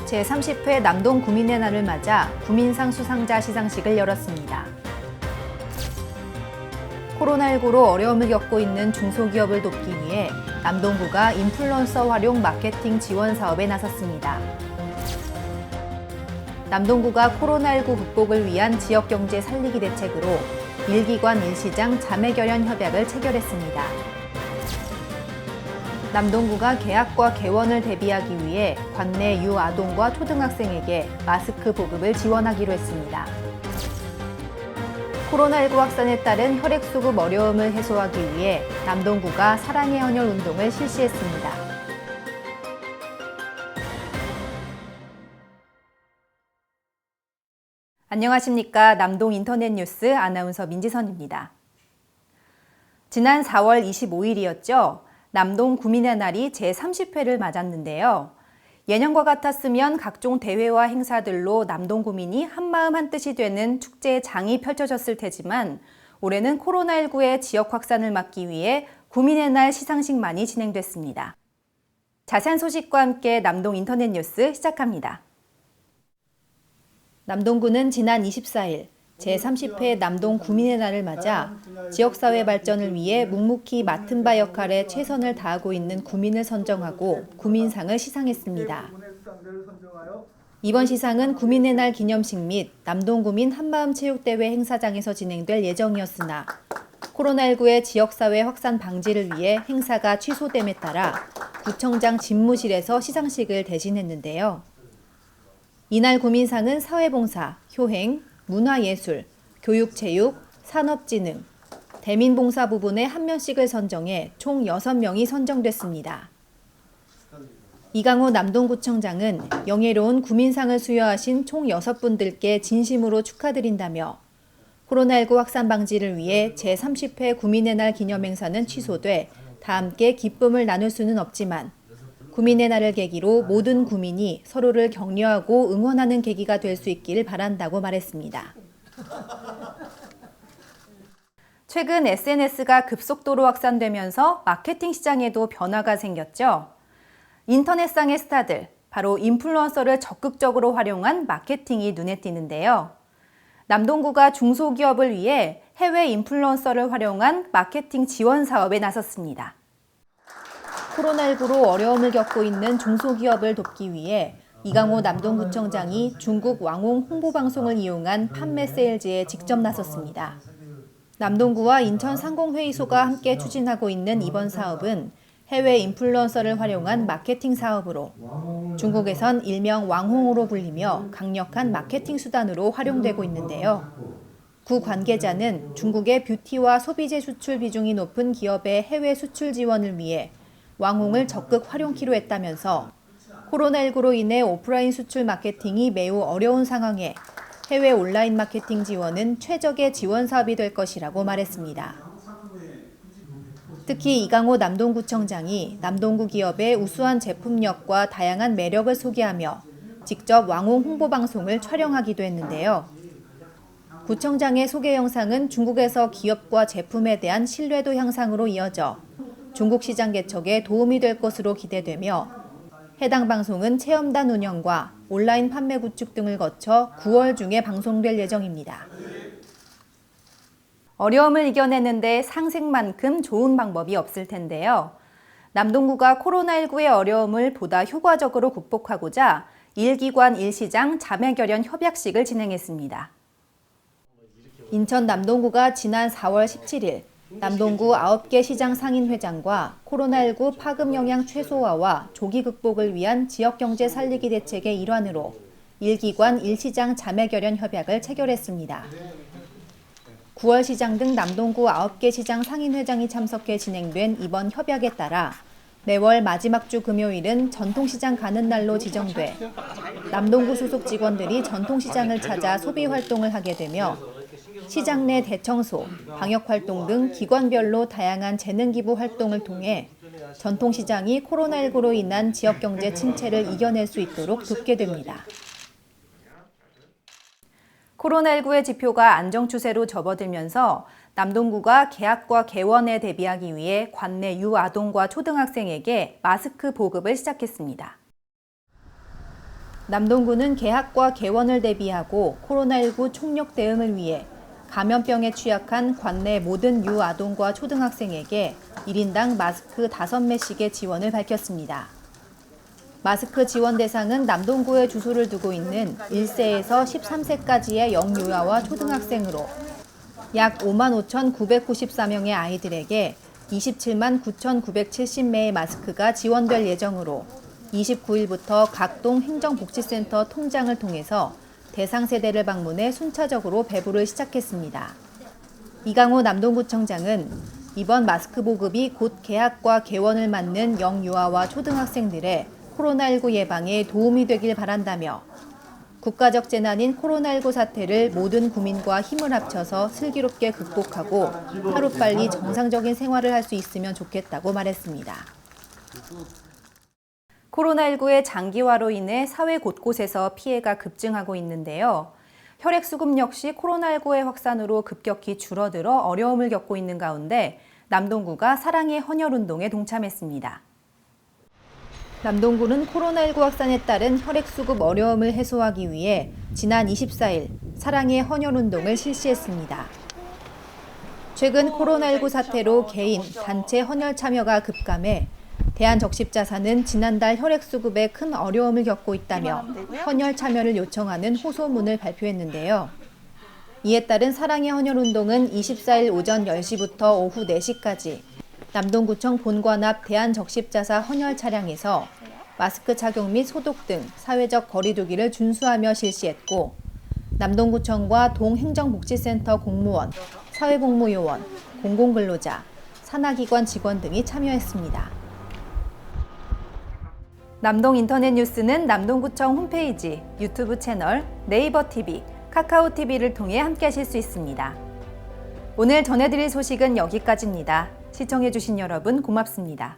제30회 남동 구민의 날을 맞아 구민상 수상자 시상식을 열었습니다. 코로나19로 어려움을 겪고 있는 중소기업을 돕기 위해 남동구가 인플루언서 활용 마케팅 지원 사업에 나섰습니다. 남동구가 코로나19 극복을 위한 지역경제 살리기 대책으로 일기관 일시장 자매결연 협약을 체결했습니다. 남동구가 개학과 개원을 대비하기 위해 관내 유아동과 초등학생에게 마스크 보급을 지원하기로 했습니다. 코로나19 확산에 따른 혈액수급 어려움을 해소하기 위해 남동구가 사랑의 헌혈 운동을 실시했습니다. 안녕하십니까. 남동 인터넷 뉴스 아나운서 민지선입니다. 지난 4월 25일이었죠. 남동 구민의 날이 제30회를 맞았는데요. 예년과 같았으면 각종 대회와 행사들로 남동 구민이 한마음 한뜻이 되는 축제의 장이 펼쳐졌을 테지만 올해는 코로나19의 지역 확산을 막기 위해 구민의 날 시상식만이 진행됐습니다. 자세한 소식과 함께 남동 인터넷 뉴스 시작합니다. 남동구는 지난 24일 제30회 남동 구민의 날을 맞아 지역사회 발전을 위해 묵묵히 맡은 바 역할에 최선을 다하고 있는 구민을 선정하고 구민상을 시상했습니다. 이번 시상은 구민의 날 기념식 및 남동구민 한마음체육대회 행사장에서 진행될 예정이었으나 코로나19의 지역사회 확산 방지를 위해 행사가 취소됨에 따라 구청장 집무실에서 시상식을 대신했는데요. 이날 구민상은 사회봉사, 효행, 문화예술, 교육체육, 산업진흥, 대민봉사 부분에 한 명씩을 선정해 총 6명이 선정됐습니다. 이강호 남동구청장은 영예로운 구민상을 수여하신 총 6분들께 진심으로 축하드린다며 코로나19 확산 방지를 위해 제30회 구민의 날 기념행사는 취소돼 다 함께 기쁨을 나눌 수는 없지만 구민의 날을 계기로 모든 구민이 서로를 격려하고 응원하는 계기가 될 수 있기를 바란다고 말했습니다. 최근 SNS가 급속도로 확산되면서 마케팅 시장에도 변화가 생겼죠. 인터넷상의 스타들, 바로 인플루언서를 적극적으로 활용한 마케팅이 눈에 띄는데요. 남동구가 중소기업을 위해 해외 인플루언서를 활용한 마케팅 지원 사업에 나섰습니다. 코로나19로 어려움을 겪고 있는 중소기업을 돕기 위해 이강호 남동구청장이 중국 왕홍 홍보방송을 이용한 판매 세일즈에 직접 나섰습니다. 남동구와 인천 상공회의소가 함께 추진하고 있는 이번 사업은 해외 인플루언서를 활용한 마케팅 사업으로 중국에선 일명 왕홍으로 불리며 강력한 마케팅 수단으로 활용되고 있는데요. 구 관계자는 중국의 뷰티와 소비재 수출 비중이 높은 기업의 해외 수출 지원을 위해 왕홍을 적극 활용키로 했다면서 코로나19로 인해 오프라인 수출 마케팅이 매우 어려운 상황에 해외 온라인 마케팅 지원은 최적의 지원 사업이 될 것이라고 말했습니다. 특히 이강호 남동구청장이 남동구 기업의 우수한 제품력과 다양한 매력을 소개하며 직접 왕홍 홍보방송을 촬영하기도 했는데요. 구청장의 소개 영상은 중국에서 기업과 제품에 대한 신뢰도 향상으로 이어져 중국 시장 개척에 도움이 될 것으로 기대되며 해당 방송은 체험단 운영과 온라인 판매 구축 등을 거쳐 9월 중에 방송될 예정입니다. 어려움을 이겨내는데 상생만큼 좋은 방법이 없을 텐데요. 남동구가 코로나19의 어려움을 보다 효과적으로 극복하고자 일기관 일시장 자매결연 협약식을 진행했습니다. 인천 남동구가 지난 4월 17일 남동구 9개 시장 상인회장과 코로나19 파급 영향 최소화와 조기 극복을 위한 지역경제 살리기 대책의 일환으로 일기관 일시장 자매결연 협약을 체결했습니다. 9월 시장 등 남동구 9개 시장 상인회장이 참석해 진행된 이번 협약에 따라 매월 마지막 주 금요일은 전통시장 가는 날로 지정돼 남동구 소속 직원들이 전통시장을 찾아 소비 활동을 하게 되며 시장 내 대청소, 방역활동 등 기관별로 다양한 재능기부 활동을 통해 전통시장이 코로나19로 인한 지역경제 침체를 이겨낼 수 있도록 돕게 됩니다. 코로나19의 지표가 안정 추세로 접어들면서 남동구가 개학과 개원에 대비하기 위해 관내 유아동과 초등학생에게 마스크 보급을 시작했습니다. 남동구는 개학과 개원을 대비하고 코로나19 총력 대응을 위해 감염병에 취약한 관내 모든 유아동과 초등학생에게 1인당 마스크 5매씩의 지원을 밝혔습니다. 마스크 지원 대상은 남동구에 주소를 두고 있는 1세에서 13세까지의 영유아와 초등학생으로 약 55,994명의 아이들에게 27만 9,970매의 마스크가 지원될 예정으로 29일부터 각동 행정복지센터 통장을 통해서 대상 세대를 방문해 순차적으로 배부를 시작했습니다. 이강호 남동구청장은 이번 마스크 보급이 곧 개학과 개원을 맞는 영유아와 초등학생들의 코로나19 예방에 도움이 되길 바란다며 국가적 재난인 코로나19 사태를 모든 국민과 힘을 합쳐서 슬기롭게 극복하고 하루빨리 정상적인 생활을 할 수 있으면 좋겠다고 말했습니다. 코로나19의 장기화로 인해 사회 곳곳에서 피해가 급증하고 있는데요. 혈액수급 역시 코로나19의 확산으로 급격히 줄어들어 어려움을 겪고 있는 가운데 남동구가 사랑의 헌혈운동에 동참했습니다. 남동구는 코로나19 확산에 따른 혈액수급 어려움을 해소하기 위해 지난 24일 사랑의 헌혈운동을 실시했습니다. 최근 코로나19 사태로 개인, 단체 헌혈 참여가 급감해 대한적십자사는 지난달 혈액수급에 큰 어려움을 겪고 있다며 헌혈 참여를 요청하는 호소문을 발표했는데요. 이에 따른 사랑의 헌혈운동은 24일 오전 10시부터 오후 4시까지 남동구청 본관 앞 대한적십자사 헌혈 차량에서 마스크 착용 및 소독 등 사회적 거리 두기를 준수하며 실시했고 남동구청과 동행정복지센터 공무원, 사회복무요원, 공공근로자, 산하기관 직원 등이 참여했습니다. 남동 인터넷 뉴스는 남동구청 홈페이지, 유튜브 채널, 네이버 TV, 카카오 TV를 통해 함께하실 수 있습니다. 오늘 전해드릴 소식은 여기까지입니다. 시청해주신 여러분 고맙습니다.